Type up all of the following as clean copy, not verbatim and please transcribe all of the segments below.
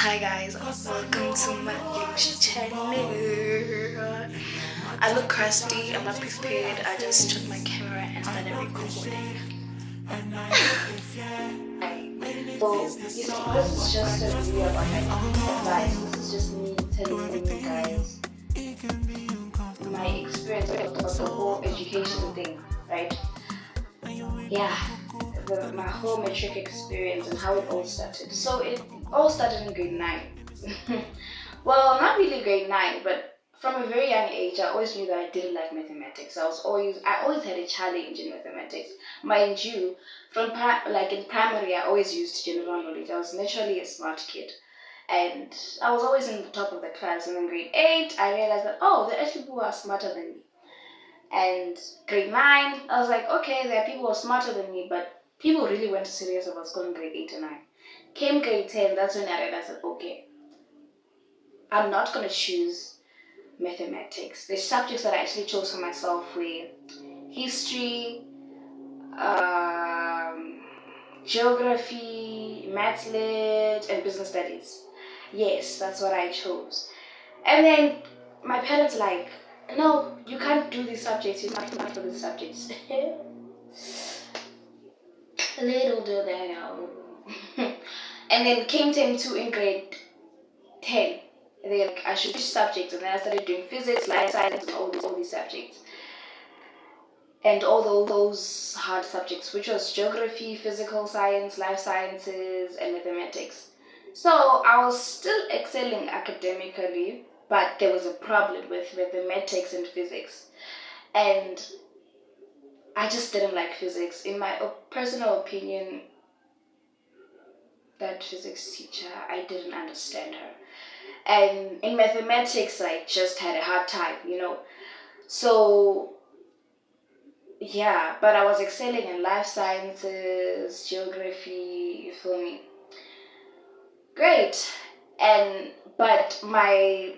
Hi guys, welcome to my YouTube channel. I look crusty, I'm not prepared. I just took my camera and started recording. So, you see, this is just a video about like advice. This is just me telling you guys my experience about the whole education thing, right? Yeah, my whole matric experience and how it all started. So it all started in grade 9. Well, not really grade 9, but from a very young age, I always knew that I didn't like mathematics. I always had a challenge in mathematics. Mind you, like in primary, I always used general knowledge. I was naturally a smart kid. And I was always in the top of the class. And in grade 8, I realized that, oh, there are actually people who are smarter than me. And grade 9, I was like, okay, there are people who are smarter than me, but people really weren't serious about scoring grade 8 and 9. Came grade 10, that's when I realized that, okay, I'm not going to choose mathematics. The subjects that I actually chose for myself were history, um, geography, maths lit, and business studies. Yes, that's what I chose. And then my parents like, no, you can't do these subjects. You're not smart for these subjects. Little do they know. And then came 10 2 in grade 10. They like I should teach subjects, and then I started doing physics, life science, and all these subjects, and all those hard subjects, which was geography, physical science, life sciences, and mathematics. So I was still excelling academically, but there was a problem with mathematics and physics, and I just didn't like physics. In my personal opinion, that physics teacher, I didn't understand her. And in mathematics, I just had a hard time. So, yeah, but I was excelling in life sciences, geography, you feel me? Great. But my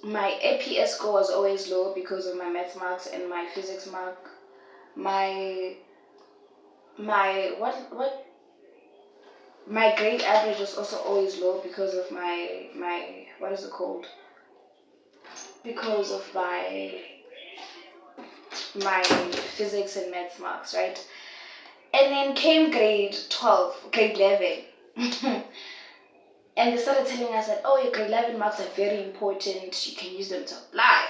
APS score was always low because of my math marks and my physics mark. My what my grade average was also always low because of my what is it called? Because of my physics and math marks, right? And then came grade 12, grade 11. And they started telling us that, oh, your grade 11 marks are very important. You can use them to apply.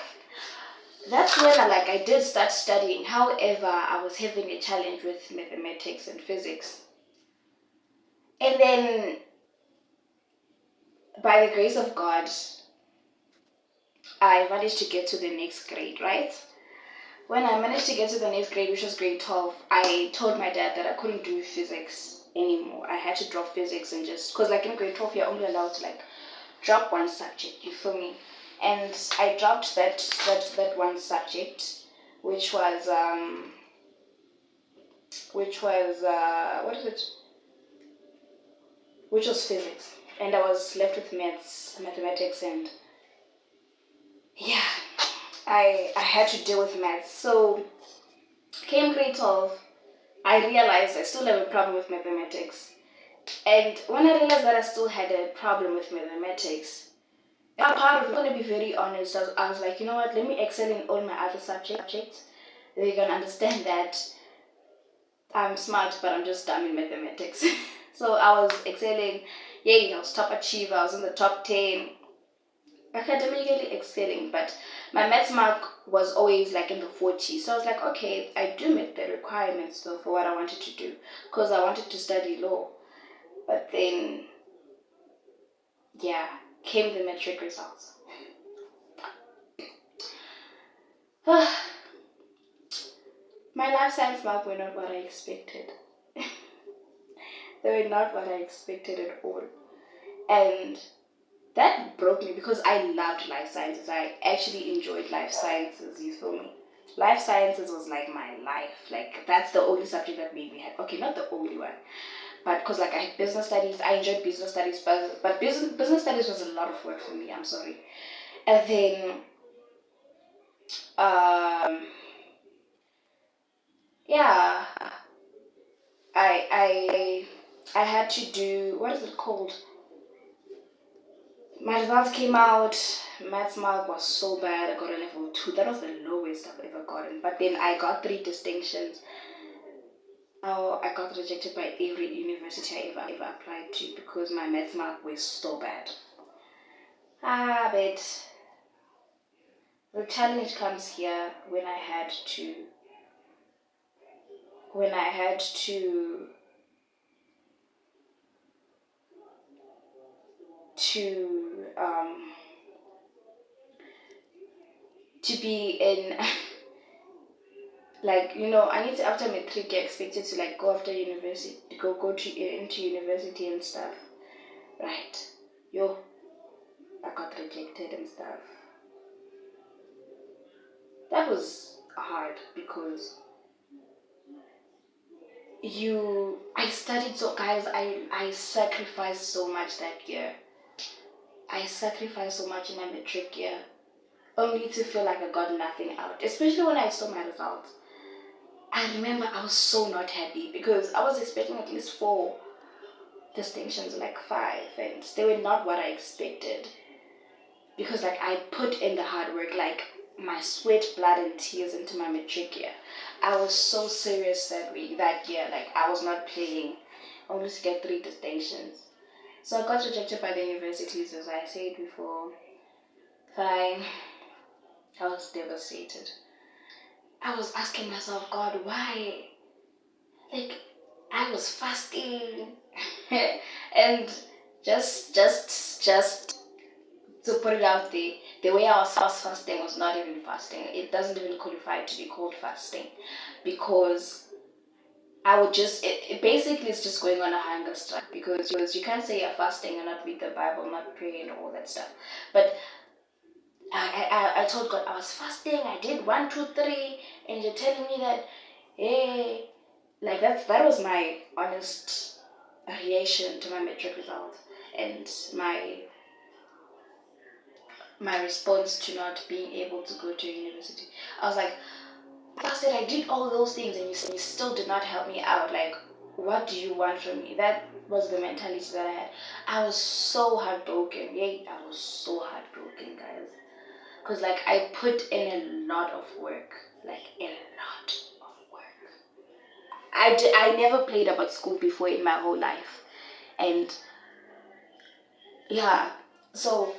That's when I did start studying. However, I was having a challenge with mathematics and physics. And then, by the grace of God, I managed to get to the next grade, right? When I managed to get to the next grade, which was grade 12, I told my dad that I couldn't do physics anymore. I had to drop physics and just, because like in grade 12, you're only allowed to like drop one subject, you feel me? And I dropped that one subject, which was, what is it? Which was physics. And I was left with mathematics, and yeah, I had to deal with maths. So came grade 12, I realized I still have a problem with mathematics. And when I realized that I still had a problem with mathematics, I'm going to be very honest. I was like, you know what, let me excel in all my other subjects. They can understand that I'm smart, but I'm just dumb in mathematics. So I was excelling. Yay, I was top achiever. I was in the top 10. Academically excelling, but my maths mark was always like in the 40s. So I was like, okay, I do meet the requirements though for what I wanted to do, because I wanted to study law. But then, yeah, came the matric results. My life science mark were not what I expected. They were not what I expected at all. And that broke me because I loved life sciences. I actually enjoyed life sciences, you feel me? Life sciences was like my life. Like, that's the only subject that made me happy. Okay, not the only one. But because like I had business studies, I enjoyed business studies, but business studies was a lot of work for me, I'm sorry. And then, yeah, I I had to do, what is it called? My results came out. Maths mark was so bad. I got a level 2. That was the lowest I've ever gotten. But then I got 3 distinctions. Now I got rejected by every university I ever applied to because my maths mark was so bad. But the challenge comes here when I had to to be in like, I need to, after MATRIC, you're expected to like go after university, into university and stuff, right? I got rejected and stuff. That was hard because I studied, so guys, I sacrificed so much that year. I sacrificed so much in my MATRIC year, only to feel like I got nothing out, especially when I saw my results. I remember I was so not happy because I was expecting at least 4 distinctions, like 5, and they were not what I expected. Because like I put in the hard work, like my sweat, blood, and tears into my MATRIC year. I was so serious that year, like I was not playing, only to get 3 distinctions. So I got rejected by the universities, as I said before. Fine. I was devastated. I was asking myself, God, why? Like, I was fasting, and just to put it out there, the way I was fasting was not even fasting. It doesn't even qualify to be called fasting, because I would just, it basically is just going on a hunger strike, because you can't say you're fasting and not read the Bible, not pray and all that stuff. But I told God I was fasting, I did 1, 2, 3, and you're telling me that, hey, like that was my honest reaction to my MATRIC result and my response to not being able to go to university. I was like, I said I did all those things and you still did not help me out. Like, what do you want from me? That was the mentality that I had. I was so heartbroken. I was so heartbroken, guys. Because like I put in a lot of work. Like a lot of work. I never played about school before in my whole life. And yeah, so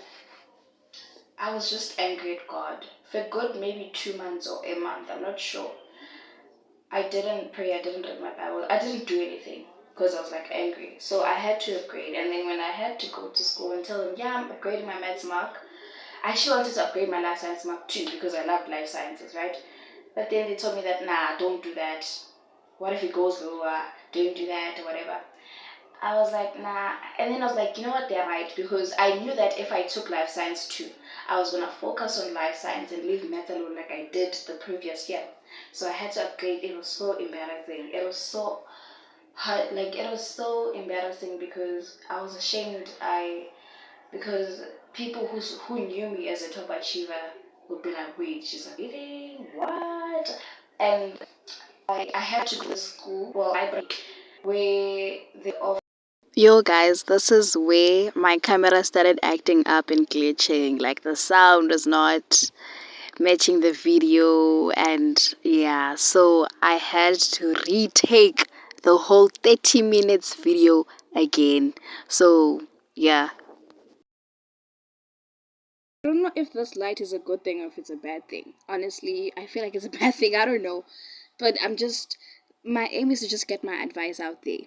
I was just angry at God. For good maybe 2 months or a month, I'm not sure. I didn't pray, I didn't read my Bible, I didn't do anything because I was like angry. So I had to upgrade, and then when I had to go to school and tell them, yeah, I'm upgrading my maths mark, I actually wanted to upgrade my life science mark too because I loved life sciences, right? But then they told me that, nah, don't do that. What if it goes lower? Don't do that or whatever. I was like, nah. And then I was like, you know what, they're right. Because I knew that if I took life science too, I was going to focus on life science and leave math alone like I did the previous year. So I had to upgrade. It was so embarrassing. It was so hard. Like, it was so embarrassing because I was ashamed. Because people who knew me as a top achiever would be like, wait, she's a reading? What? And I had to go to school, library, where they offer. Yo guys, this is where my camera started acting up and glitching. Like the sound was not matching the video, and yeah, so I had to retake the whole 30 minutes video again. So yeah. I don't know if this light is a good thing or if it's a bad thing. Honestly, I feel like it's a bad thing. I don't know. But my aim is to just get my advice out there.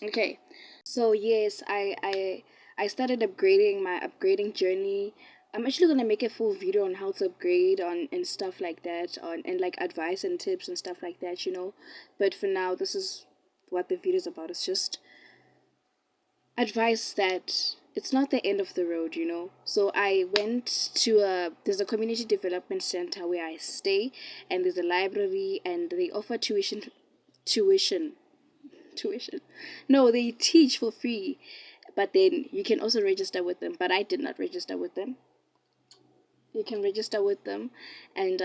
Okay. So yes, I started upgrading my upgrading journey. I'm actually gonna make a full video on how to upgrade on and stuff like that, on and like advice and tips and stuff like that. But for now, this is what the video is about. It's just advice that it's not the end of the road. So I went to there's a community development center where I stay, and there's a library, and they offer tuition tuition. No, they teach for free, but then you can also register with them. But I did not register with them. You can register with them, and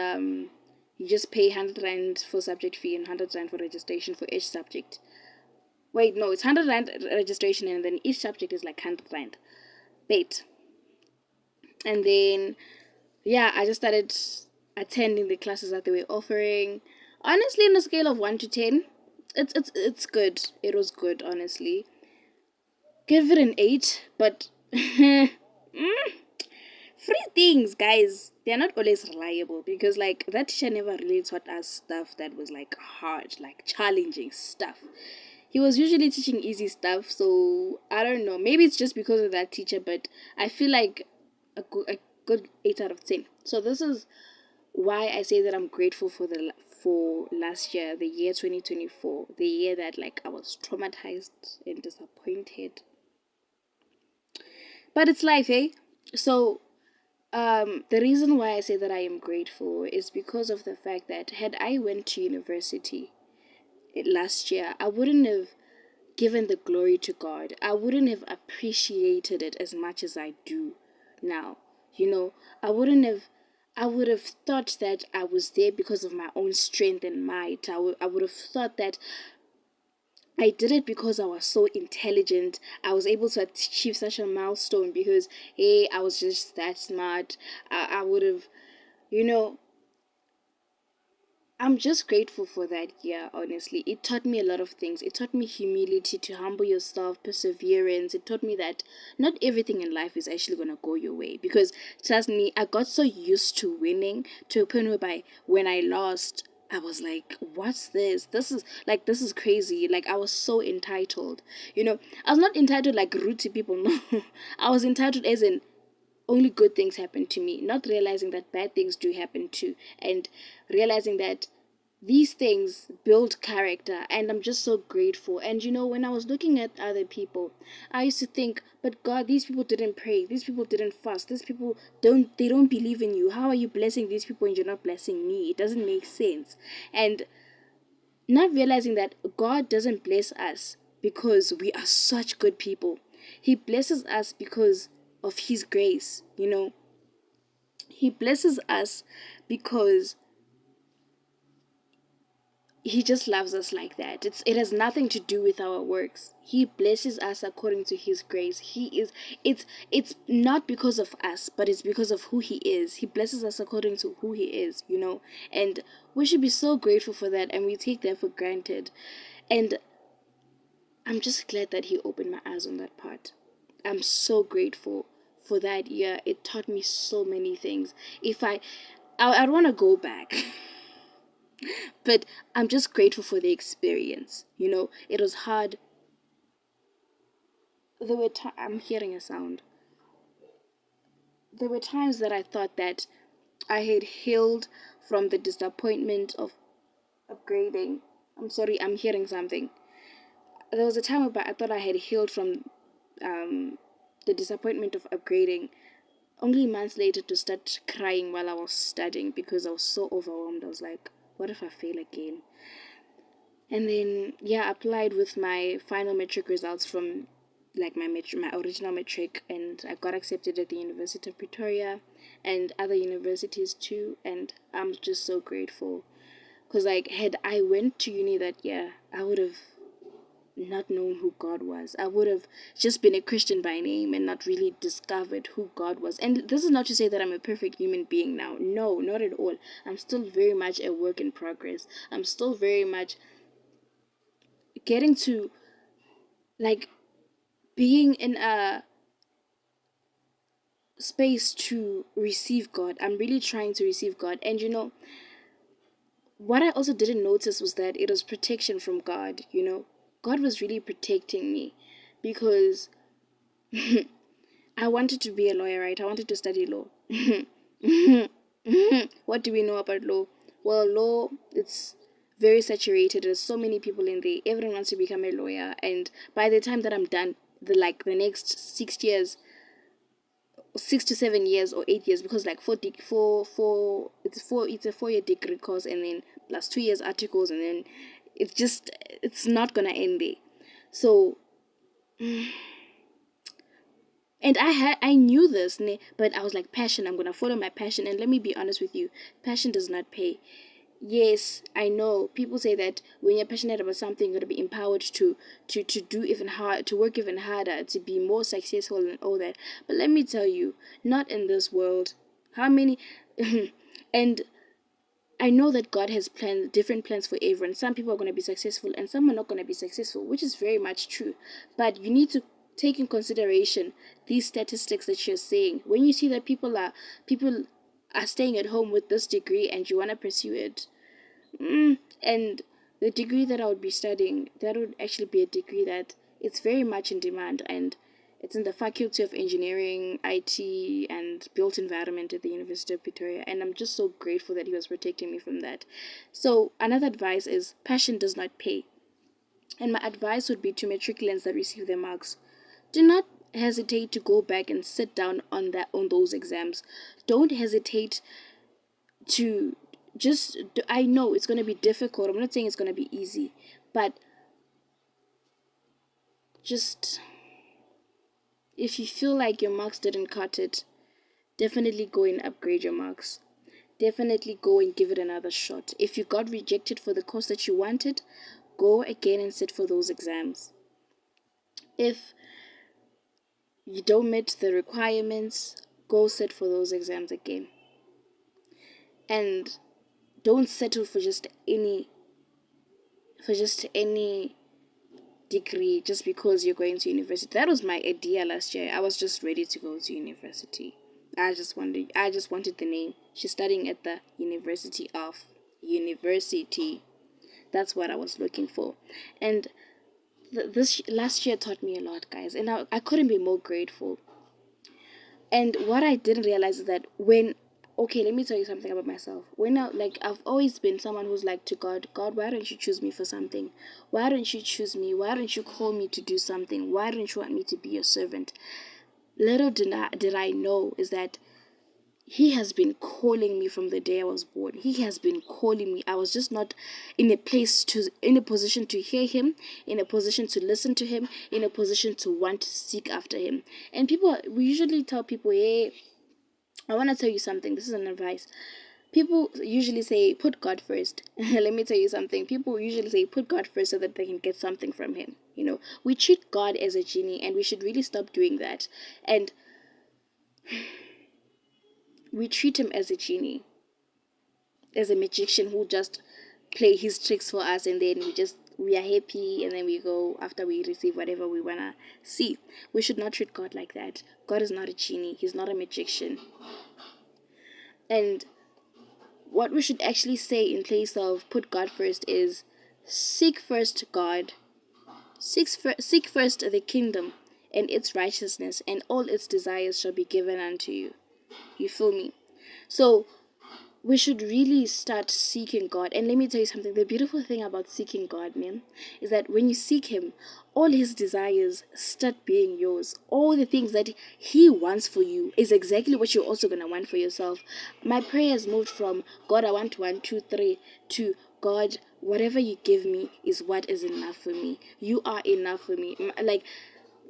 you just pay 100 rand for subject fee and 100 rand for registration for each subject. Wait, no, it's 100 rand registration, and then each subject is like 100 rand. Wait, And then, yeah, I just started attending the classes that they were offering. Honestly, on a scale of 1 to 10, it's good. It was good, honestly. Give it an 8, but free things, guys, they're not always reliable, because like that teacher never really taught us stuff that was like hard, like challenging stuff. He was usually teaching easy stuff, so I don't know, maybe it's just because of that teacher, but I feel like a good 8 out of 10. So this is why I say that I'm grateful for the for last year, the year 2024, the year that like I was traumatized and disappointed, but it's life, eh? So the reason why I say that I am grateful is because of the fact that had I went to university last year, I wouldn't have given the glory to God. I wouldn't have appreciated it as much as I do now. You know, I wouldn't have. I would have thought that I was there because of my own strength and might. I would have thought that I did it because I was so intelligent. I was able to achieve such a milestone because, hey, I was just that smart. I would have, you know, I'm just grateful for that year, honestly. It taught me a lot of things. It taught me humility, to humble yourself, perseverance. It taught me that not everything in life is actually going to go your way. Because, trust me, I got so used to winning to a point whereby when I lost, I was like, what's this? This is crazy. Like, I was so entitled. I was not entitled like rude to people, no. I was entitled as in only good things happen to me, not realizing that bad things do happen too, and realizing that these things build character. And I'm just so grateful. And when I was looking at other people, I used to think, but God, these people didn't pray, these people didn't fast, these people don't believe in you. How are you blessing these people and you're not blessing me? It doesn't make sense. And not realizing that God doesn't bless us because we are such good people. He blesses us because of His grace. He blesses us because He just loves us like that. It has nothing to do with our works. He blesses us according to His grace. It's not because of us, but it's because of who He is. He blesses us according to who He is. And we should be so grateful for that, and we take that for granted. And I'm just glad that He opened my eyes on that part. I'm so grateful for that year. It taught me so many things. If I'd want to go back, but I'm just grateful for the experience. It was hard. I'm hearing a sound. There were times that I thought that I had healed from the disappointment of upgrading. I'm sorry, I'm hearing something. There was a time where I thought I had healed from the disappointment of upgrading, only months later to start crying while I was studying because I was so overwhelmed. I was like, what if I fail again? And then, yeah, I applied with my final matric results from like my original matric, and I got accepted at the University of Pretoria and other universities too. And I'm just so grateful because like had I went to uni that year, I would have not known who God was. I would have just been a Christian by name and not really discovered who God was. And this is not to say that I'm a perfect human being now. No, not at all. I'm still very much a work in progress. I'm still very much getting to like being in a space to receive God. I'm really trying to receive God. And what I also didn't notice was that it was protection from God. God was really protecting me because I wanted to be a lawyer, right? I wanted to study law. What do we know about law? Well, law, it's very saturated. There's so many people in there. Everyone wants to become a lawyer. And by the time that I'm done, the next 6 years, 6 to 7 years or 8 years, because like it's a 4 year degree course, and then plus 2 years articles, and then it's not gonna end there. So, and I knew this, but I was like, passion, I'm gonna follow my passion. And let me be honest with you, passion does not pay. Yes, I know. People say that when you're passionate about something, you're gonna be empowered to do even hard, to work even harder, to be more successful and all that. But let me tell you, not in this world. How many? And I know that God has plans, different plans for everyone. Some people are going to be successful and some are not going to be successful, which is very much true. But you need to take in consideration these statistics that you're saying. When you see that people are staying at home with this degree and you want to pursue it, and the degree that I would be studying, that would actually be a degree that it's very much in demand, and it's in the Faculty of Engineering, IT, and Built Environment at the University of Pretoria. And I'm just so grateful that he was protecting me from that. So another advice is passion does not pay. And my advice would be to matriculants that receive their marks, do not hesitate to go back and sit down on those exams. Don't hesitate to just, I know it's going to be difficult. I'm not saying it's going to be easy, but just, if you feel like your marks didn't cut it, definitely go and upgrade your marks. Definitely go and give it another shot. If you got rejected for the course that you wanted, go again and sit for those exams. If you don't meet the requirements, go sit for those exams again. And don't settle for just any degree just because you're going to university. That was my idea last year. I was just ready to go to university. I just wanted the name. She's studying at the University of University. That's what I was looking for. And this last year taught me a lot, guys, and I couldn't be more grateful. And what I didn't realize is that when, okay, let me tell you something about myself. When I've always been someone who's like to God, God, why don't you choose me for something? Why don't you choose me? Why don't you call me to do something? Why don't you want me to be your servant? Little did I know is that he has been calling me from the day I was born. He has been calling me. I was just not in a position to hear him, in a position to listen to him, in a position to want to seek after him. And we usually tell people, hey, I want to tell you something. This is an advice. People usually say, put God first. Let me tell you something. People usually say, put God first so that they can get something from him. We treat God as a genie, and we should really stop doing that. And we treat him as a genie, as a magician who just play his tricks for us, and then we are happy, and then we go after we receive whatever we want to see. We should not treat God like that. God is not a genie. He's not a magician. And what we should actually say in place of put God first is seek first God, seek first the kingdom and its righteousness, and all its desires shall be given unto you. You feel me? So we should really start seeking God. And let me tell you something. The beautiful thing about seeking God, man, is that when you seek him, all his desires start being yours. All the things that he wants for you is exactly what you're also going to want for yourself. My prayer has moved from God, I want 1, 2, 3 to God, whatever you give me is what is enough for me. You are enough for me. Like,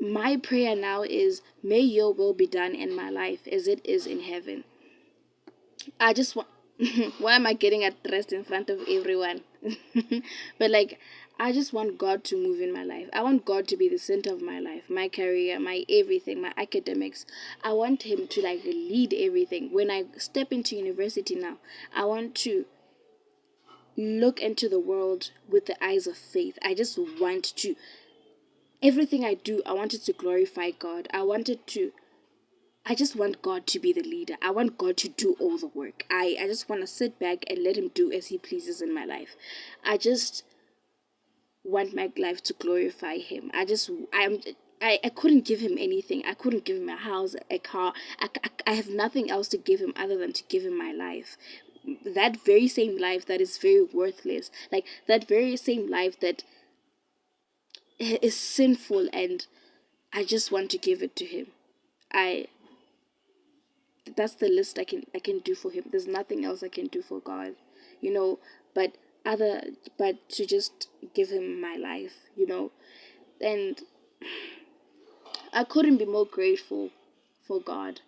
my prayer now is, may your will be done in my life as it is in heaven. I just want. Why am I getting addressed in front of everyone? But like, I just want God to move in my life. I want God to be the center of my life, my career, my everything, my academics. I want him to like lead everything. When I step into university now, I want to look into the world with the eyes of faith. I just want to, everything I do, I want it to glorify God. I just want God to be the leader. I want God to do all the work. I just want to sit back and let him do as he pleases in my life. I just want my life to glorify him. I couldn't give him anything. I couldn't give him a house, a car. I have nothing else to give him other than to give him my life. That very same life that is very worthless. Like, that very same life that is sinful, and I just want to give it to him. I That's the list I can do for him. There's nothing else I can do for God, you know, but other but to just give him my life. And I couldn't be more grateful for God.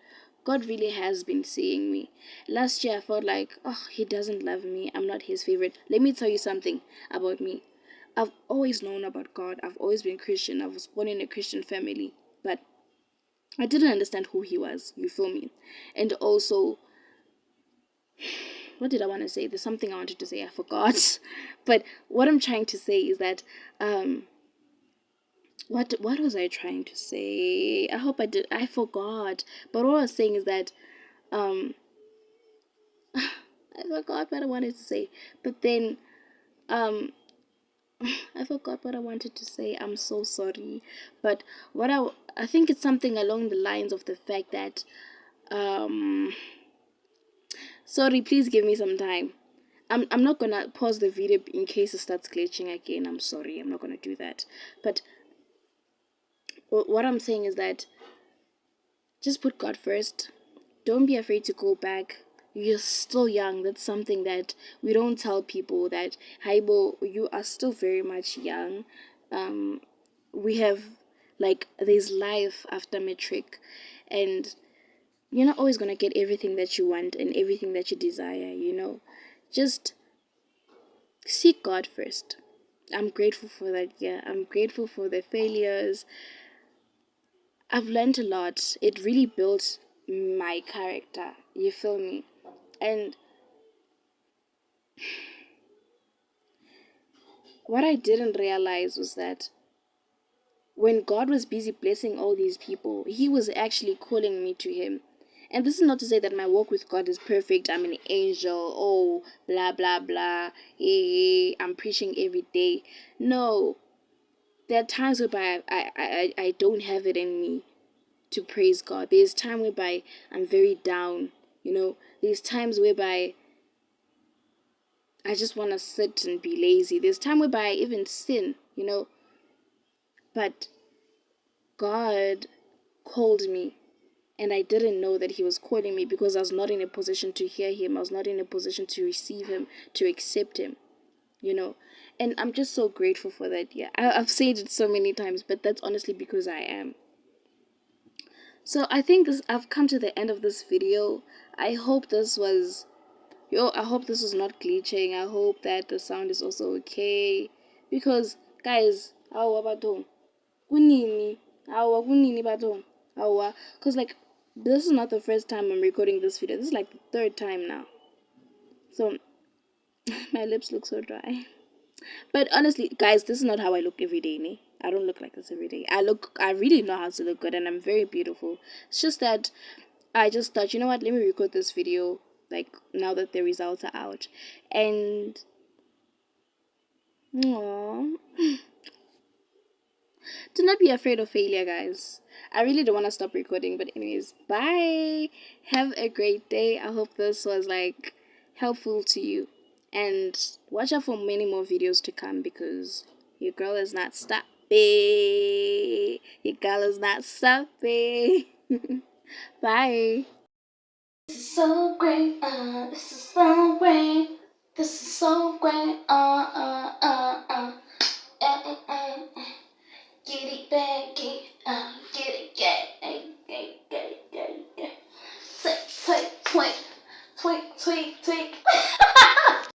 God really has been seeing me. Last year I felt like, oh, he doesn't love me. I'm not his favorite. Let me tell you something about me. I've always known about God. I've always been Christian. I was born in a Christian family. But I didn't understand who he was. You feel me? And also, what did I want to say? There's something I wanted to say. I forgot. But what I'm trying to say is that, what was I trying to say? I hope I forgot. But what I was saying is that, um, I forgot what I wanted to say. But then, um, I forgot what I wanted to say. I'm so sorry. But I think it's something along the lines of the fact that, um, sorry, please give me some time. I'm not gonna pause the video in case it starts glitching again. I'm sorry. I'm not gonna do that. But what I'm saying is that just put God first. Don't be afraid to go back. You're still young. That's something that we don't tell people, that Haibo, you are still very much young. We have, like, there's life after MATRIC, and you're not always gonna get everything that you want and everything that you desire. Just seek God first. I'm grateful for that. Yeah, I'm grateful for the failures. I've learned a lot. It really built my character. You feel me? And what I didn't realize was that when God was busy blessing all these people, He was actually calling me to Him. And this is not to say that my walk with God is perfect. I'm an angel. Oh, blah, blah, blah. Hey, I'm preaching every day. No. There are times whereby I don't have it in me to praise God. There's time whereby I'm very down. There's times whereby I just want to sit and be lazy. There's time whereby I even sin. But God called me, and I didn't know that He was calling me because I was not in a position to hear Him. I was not in a position to receive Him, to accept Him. And I'm just so grateful for that. Yeah, I've said it so many times, but that's honestly because I am. So I think I've come to the end of this video. I hope this was I hope this was not glitching. I hope that the sound is also okay. Because guys, awa bathong. Kunini. Awa kunini bathong. Awa. Because like this is not the first time I'm recording this video. This is like the third time now. So my lips look so dry. But honestly, guys, this is not how I look every day, ne? I don't look like this every day. I really know how to look good, and I'm very beautiful. It's just that I just thought, you know what, let me record this video, like, now that the results are out. And, aww. Do not be afraid of failure, guys. I really don't want to stop recording, but anyways, bye. Have a great day. I hope this was, like, helpful to you. And watch out for many more videos to come because your girl is not stopping. Your girl is not stopping. Bye. This is so great, this is so great. This is so great, Get it back, get